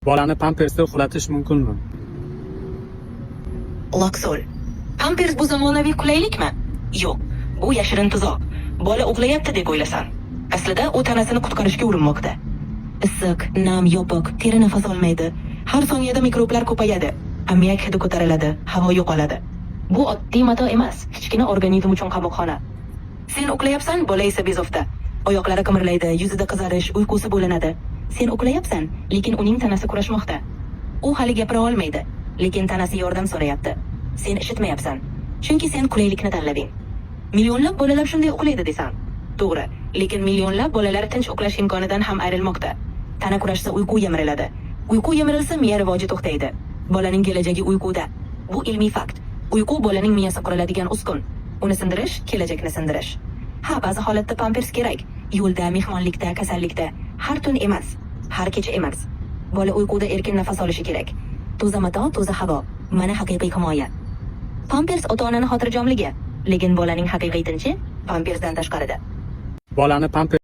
Bolani pampersda uxlatish mumkinmi? Laksol. Pampers bu zamonaviy qulaylikmi? Yo'q. Bu yashirin tuzoq. Bola uxlayapti deb o'ylasan. Aslida u tanasini qutqarishga urinmoqda. Issiq, nam, yopiq, teri nafas olmaydi. Har soniyada mikroblar ko'payadi. Ammiak hidi ko'tariladi, havo yo'qoladi. Bu oddiy mato emas, kichkina organizm uchun qamoqxona. Sen uxlayapsan, bola esa bezovta. Oyoqlari qimirlaydi, yuzida qizarish, uyqusi bo'linadi. Sen uxlayapsan, lekin uning tanasi kurashmoqda. U hali gapira olmaydi, lekin tanasi yordam so'rayapti. Sen eshitmayapsan, chunki sen qulaylikni tanlading. Millionlab bolalar shunday uxlaydi desan. To'g'ri, lekin millionlab bolalar tinch uxlash imkonidan ham ayrilmoqda. Tana kurashsa uyqu yemiriladi. Uyqu yemirilsa miya rivoji to'xtaydi. Bolaning kelajagi uyquda. Bu ilmiy fakt. Uyqu bolaning miyasi quriladigan uskun. Uni sindirish kelajakni sindirish. Ha, ba'zi holatda pampers kerak. Yo'lda, mehmonlikda, kasallikda, har tun emas, har kecha emas. Bola uyquda erkin nafas olishi kerak. Toza mato, toza havo. Mana haqiqiy himoya. Pampers ota-onaning xotirjamligi, lekin bolaning haqiqiy tinchi pampersdan tashqarida. Bolani pamper